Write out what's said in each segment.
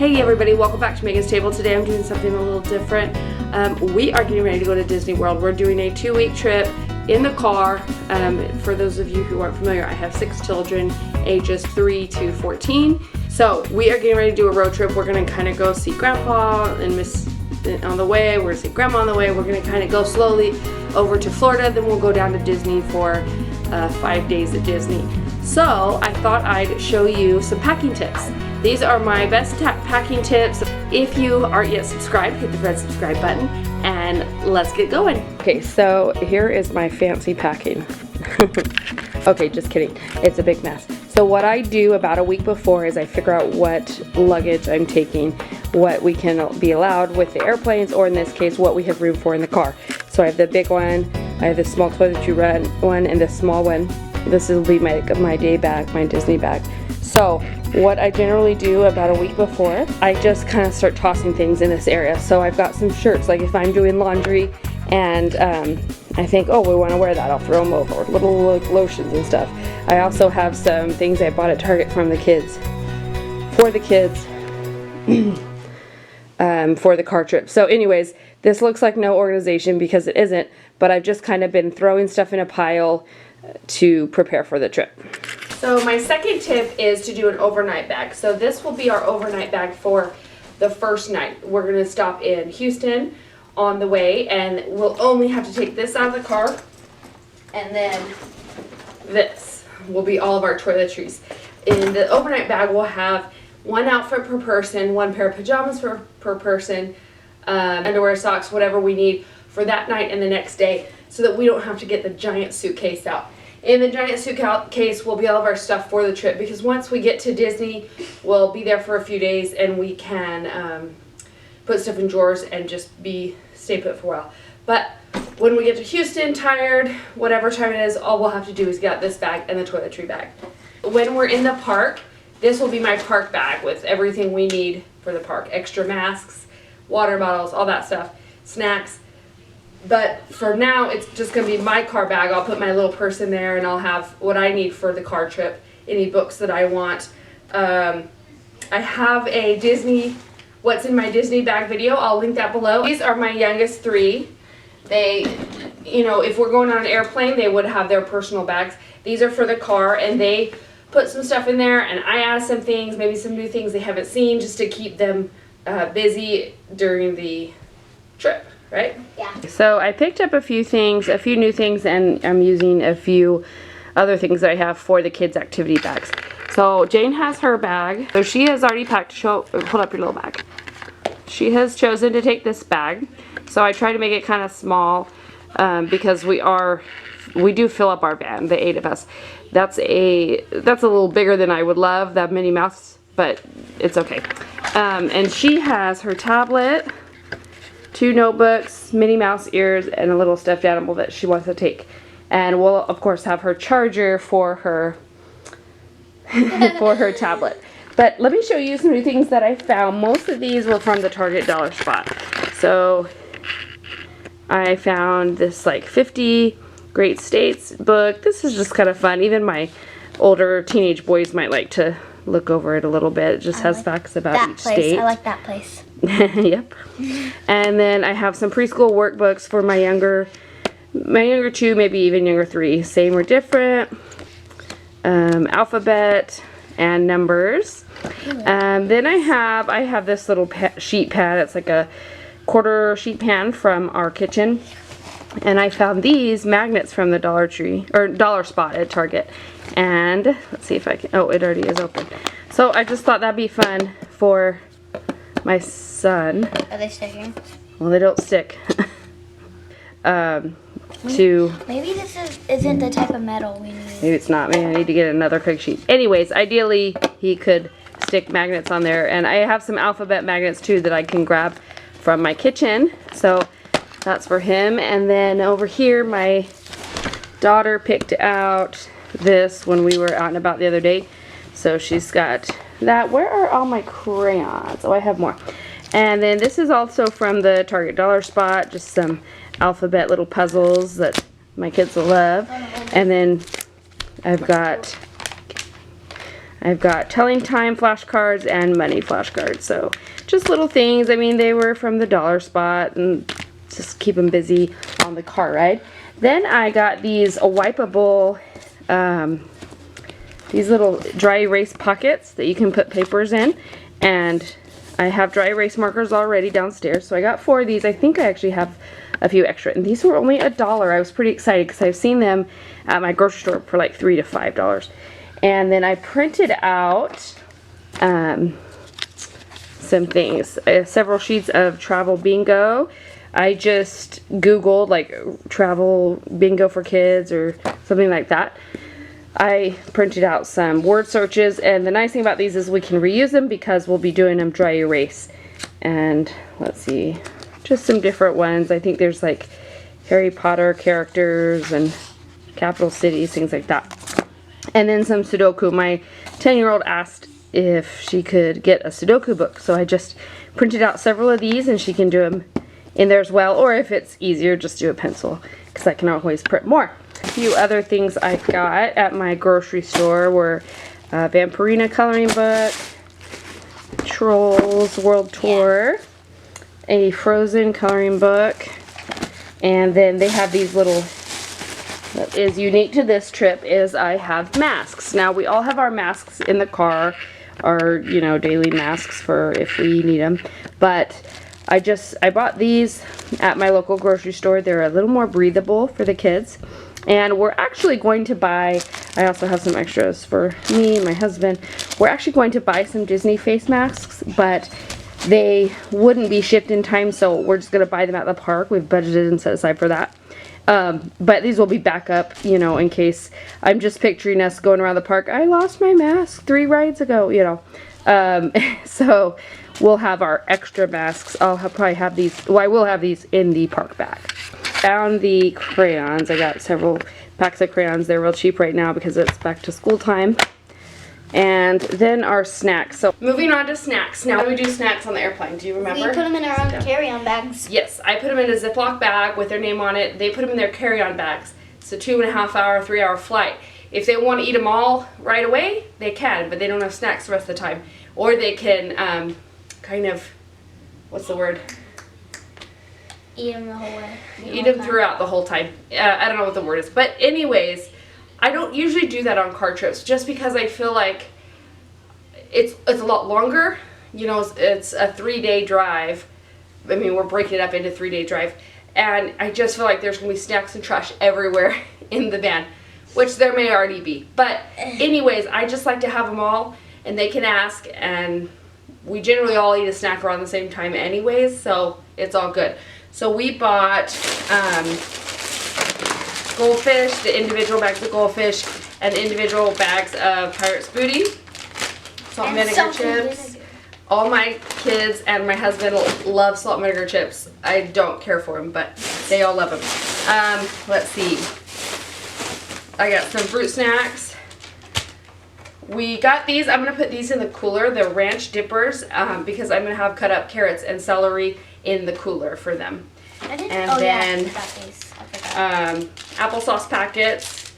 Hey everybody, welcome back to Megan's Table. Today I'm doing something a little different. We are getting ready to go to Disney World. We're doing a 2-week trip in the car. For those of you who aren't familiar, I have 6 children, ages 3 to 14. So we are getting ready to do a road trip. We're gonna kind of go see Grandpa and Miss on the way. We're gonna see Grandma on the way. We're gonna kind of go slowly over to Florida. Then we'll go down to Disney for 5 days at Disney. So I thought I'd show you some packing tips. These are my best packing tips. If you aren't yet subscribed, hit the red subscribe button and let's get going. Okay, so here is my fancy packing. Okay, just kidding. It's a big mess. So what I do about a week before is I figure out what luggage I'm taking, what we can be allowed with the airplanes, or in this case, what we have room for in the car. So I have the big one, I have the small toiletry one, and the small one. This will be my day bag, my Disney bag. So what I generally do about a week before, I just kind of start tossing things in this area. So I've got some shirts, like if I'm doing laundry and I think, oh, we want to wear that, I'll throw them over, little lotions and stuff. I also have some things I bought at Target from the kids, for the kids, for the car trip. So anyways, this looks like no organization because it isn't, but I've just kind of been throwing stuff in a pile to prepare for the trip. So my second tip is to do an overnight bag. So this will be our overnight bag for the first night. We're going to stop in Houston on the way, and we'll only have to take this out of the car, and then this will be all of our toiletries. In the overnight bag we'll have one outfit per person, one pair of pajamas per person, underwear, socks, whatever we need for that night and the next day, so that we don't have to get the giant suitcase out. In the giant suitcase will be all of our stuff for the trip, because once we get to Disney, we'll be there for a few days and we can put stuff in drawers and just stay put for a while. But when we get to Houston, tired, whatever time it is, all we'll have to do is get out this bag and the toiletry bag. When we're in the park, this will be my park bag with everything we need for the park. Extra masks, water bottles, all that stuff, snacks. But for now, it's just going to be my car bag. I'll put my little purse in there and I'll have what I need for the car trip, any books that I want. I have a Disney, what's in my Disney bag video. I'll link that below. These are my youngest 3. They, you know, if we're going on an airplane, they would have their personal bags. These are for the car, and they put some stuff in there, and I add some things, maybe some new things they haven't seen, just to keep them busy during the trip. Right? Yeah. So I picked up a few new things, and I'm using a few other things that I have for the kids' activity bags. So Jane has her bag. So she has already packed, hold up your little bag. She has chosen to take this bag. So I try to make it kind of small because we do fill up our van, the 8 of us. That's a little bigger than I would love, that Minnie Mouse, but it's okay. And she has her tablet, 2 notebooks, Minnie Mouse ears, and a little stuffed animal that she wants to take. And we'll of course have her charger for her for her tablet. But let me show you some new things that I found. Most of these were from the Target dollar spot. So I found this like 50 Great States book. This is just kind of fun. Even my older teenage boys might like to look over it a little bit. It just has facts about each state. I like that place. Yep. And then I have some preschool workbooks for my younger 2, maybe even younger 3. Same or different. Alphabet and numbers. Then I have this little sheet pad. It's like a quarter sheet pan from our kitchen. And I found these magnets from the dollar spot at Target. And let's see if I can, oh, it already is open. So I just thought that'd be fun for my son. Are they sticking? Well, they don't stick. Maybe this isn't the type of metal we need. Maybe it's not. Maybe I need to get another quick sheet. Anyways, ideally he could stick magnets on there. And I have some alphabet magnets too that I can grab from my kitchen. So that's for him. And then over here, my daughter picked out this when we were out and about the other day. So she's got that. Where are all my crayons? Oh, I have more. And then this is also from the Target dollar spot. Just some alphabet little puzzles that my kids will love. And then I've got I've got telling time flashcards and money flashcards. So just little things. I mean, they were from the dollar spot and just keep them busy on the car ride. Then I got these wipeable, these little dry erase pockets that you can put papers in. And I have dry erase markers already downstairs. So I got 4 of these. I think I actually have a few extra. And these were only $1. I was pretty excited because I've seen them at my grocery store for like $3 to $5. And then I printed out some things. I have several sheets of travel bingo. I just Googled like travel bingo for kids or something like that. I printed out some word searches, and the nice thing about these is we can reuse them because we'll be doing them dry erase. And let's see, just some different ones. I think there's like Harry Potter characters and capital cities, things like that. And then some Sudoku. My 10-year-old asked if she could get a Sudoku book, so I just printed out several of these, and she can do them in there as well, or if it's easier, just do a pencil, because I can always print more. A few other things I got at my grocery store were a Vampirina coloring book, Trolls World Tour, a Frozen coloring book, and then they have these little, what is unique to this trip is I have masks. Now we all have our masks in the car, our, you know, daily masks for if we need them, but I bought these at my local grocery store. They're a little more breathable for the kids. And we're actually going to buy, I also have some extras for me and my husband. We're actually going to buy some Disney face masks, but they wouldn't be shipped in time, so we're just going to buy them at the park. We've budgeted and set aside for that. But these will be backup, you know, in case I'm just picturing us going around the park. I lost my mask 3 rides ago, you know. So we'll have our extra masks. Probably have these, well, I will have these in the park bag. Found the crayons. I got several packs of crayons. They're real cheap right now because it's back to school time. And then our snacks. So moving on to snacks. Now we do snacks on the airplane. Do you remember? We put them in our own carry-on bags. Yes, I put them in a ziploc bag with their name on it. They put them in their carry-on bags. It's a 2.5 hour, 3 hour flight. If they want to eat them all right away, they can, but they don't have snacks the rest of the time. Or they can kind of, what's the word? Eat them the whole way. Eat them throughout the whole time. I don't know what the word is. But anyways, I don't usually do that on car trips just because I feel like it's a lot longer. You know, it's a 3-day drive. I mean, we're breaking it up into 3-day drive. And I just feel like there's going to be snacks and trash everywhere in the van, which there may already be. But anyways, I just like to have them all, and they can ask, and we generally all eat a snack around the same time anyways, so it's all good. So we bought goldfish, the individual bags of goldfish, and individual bags of Pirate's Booty, salt and vinegar chips. All my kids and my husband love salt and vinegar chips. I don't care for them, but they all love them. Let's see. I got some fruit snacks. We got these. I'm going to put these in the cooler, the ranch dippers, because I'm going to have cut up carrots and celery in the cooler for them. And then applesauce packets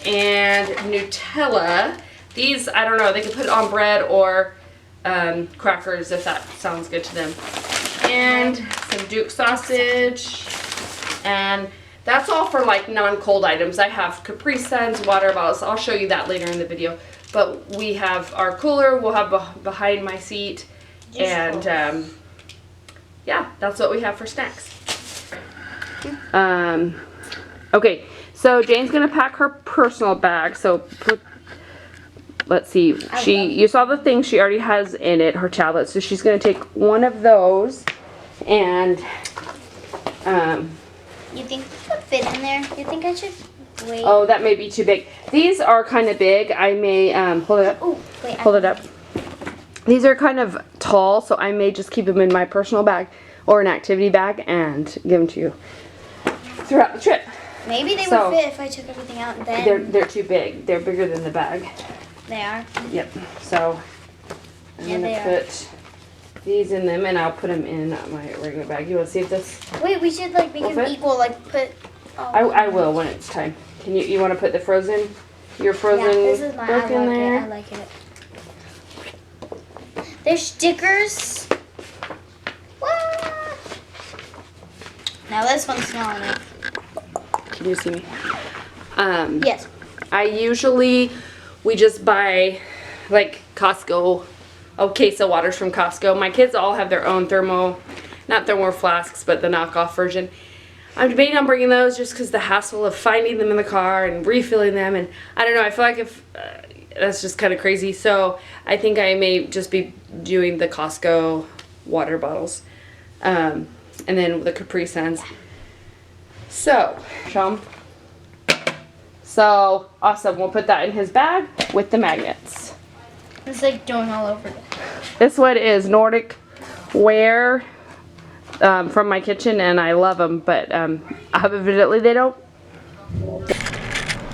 and Nutella. These, I don't know, they can put it on bread or crackers if that sounds good to them. And some Duke sausage. And that's all for like non-cold items. I have Capri Suns, water bottles. I'll show you that later in the video. But we have our cooler, we'll have behind my seat. And yeah, that's what we have for snacks. Okay, so Jane's gonna pack her personal bag. So let's see. You saw the thing she already has in it, her tablet. So she's gonna take one of those, and you think it could fit in there? You think I should wait? Oh, that may be too big. These are kind of big. I may hold it up. Oh, wait. Hold it up. These are kind of tall, so I may just keep them in my personal bag or an activity bag and give them to you throughout the trip. Maybe they would fit if I took everything out and then... They're too big. They're bigger than the bag. They are? Yep. So I'm going to put these in them, and I'll put them in my regular bag. You want to see if this... Wait, we should like make them equal, like put... I will when it's time. You want to put the frozen your frozen Yeah, this is my. book I in like there. it. I like it. There's stickers. What? Now this one's small enough. Can you see me? Yes. We just buy like Costco, a case of waters from Costco. My kids all have their own not thermo flasks, but the knockoff version. I'm debating on bringing those just because the hassle of finding them in the car and refilling them, and I don't know, I feel like if that's just kind of crazy, so I think I may just be doing the Costco water bottles, and then the Capri Suns. So, Sean. So, awesome, we'll put that in his bag with the magnets. It's like going all over. This one is Nordic Wear from my kitchen, and I love them, but evidently they don't.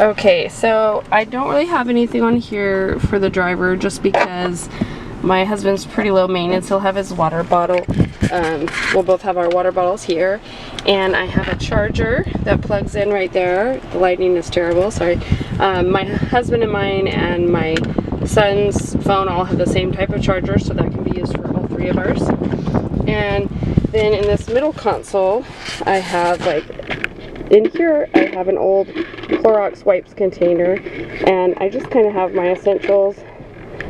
Okay, so I don't really have anything on here for the driver just because my husband's pretty low maintenance. He'll have his water bottle. We'll both have our water bottles here, and I have a charger that plugs in right there. The lighting is terrible, sorry. My husband and mine and my son's phone all have the same type of charger, so that can be used for all three of ours. And then in this middle console, I have in here I have an old Clorox wipes container, and I just kind of have my essentials.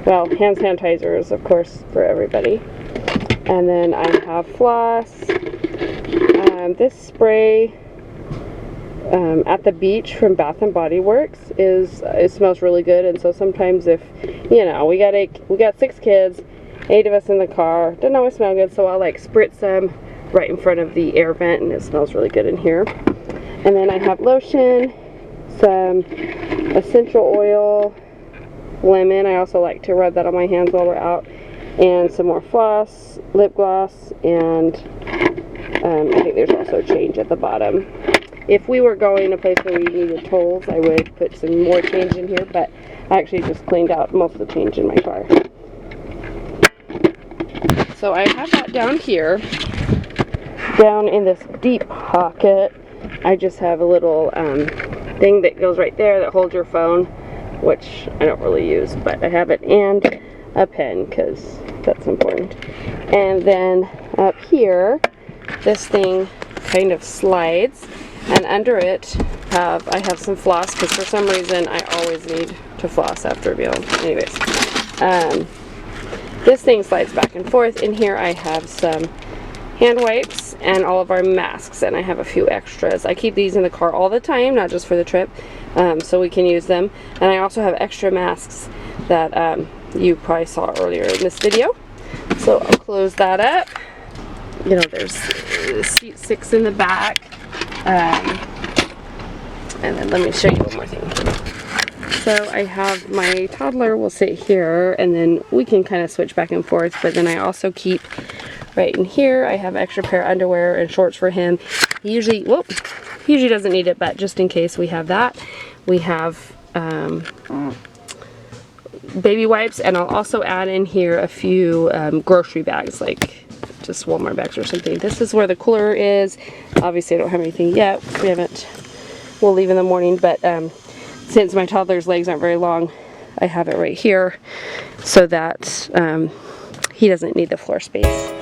Well, hand sanitizers, of course, for everybody. And then I have floss. This spray at the beach from Bath and Body Works it smells really good, and so sometimes if we got 6 kids, 8 of us in the car, doesn't always smell good, so I'll spritz them right in front of the air vent, and it smells really good in here. And then I have lotion, some essential oil, lemon. I also like to rub that on my hands while we're out, and some more floss, lip gloss, and I think there's also change at the bottom. If we were going a place where we needed tolls, I would put some more change in here, but I actually just cleaned out most of the change in my car. So I have that down here. Down in this deep pocket, I just have a little thing that goes right there that holds your phone, which I don't really use, but I have it, and a pen because that's important. And then up here, this thing kind of slides, and under it I have some floss because for some reason I always need to floss after a meal. Anyways, this thing slides back and forth. In here I have some hand wipes and all of our masks, and I have a few extras. I keep these in the car all the time, not just for the trip, so we can use them. And I also have extra masks that you probably saw earlier in this video. So I'll close that up. There's seat 6 in the back. And then let me show you one more thing. So I have my toddler will sit here, and then we can kind of switch back and forth, but then I also keep right in here, I have extra pair of underwear and shorts for him. He usually doesn't need it, but just in case we have that. We have baby wipes, and I'll also add in here a few grocery bags, like just Walmart bags or something. This is where the cooler is. Obviously I don't have anything yet. We'll leave in the morning, but since my toddler's legs aren't very long, I have it right here so that he doesn't need the floor space.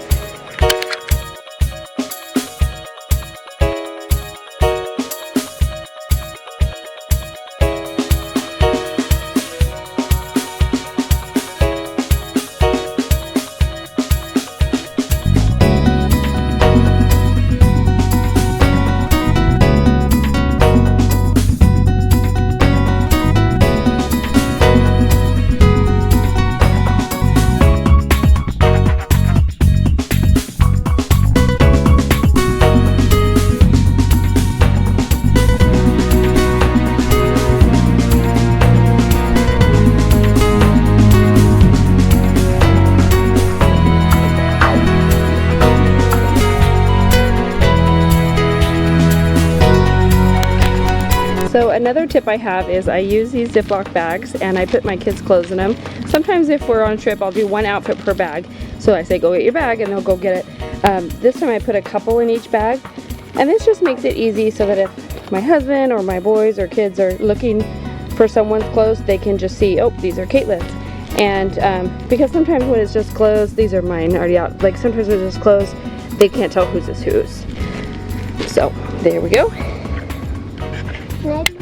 So another tip I have is I use these ziploc bags and I put my kids' clothes in them. Sometimes if we're on a trip, I'll do one outfit per bag. So I say, go get your bag, and they'll go get it. This time I put a couple in each bag, and this just makes it easy so that if my husband or my boys or kids are looking for someone's clothes, they can just see, oh, these are Caitlin's. And because sometimes when it's just clothes, these are mine already out, like sometimes when it's just clothes, they can't tell whose is whose. So there we go. Can I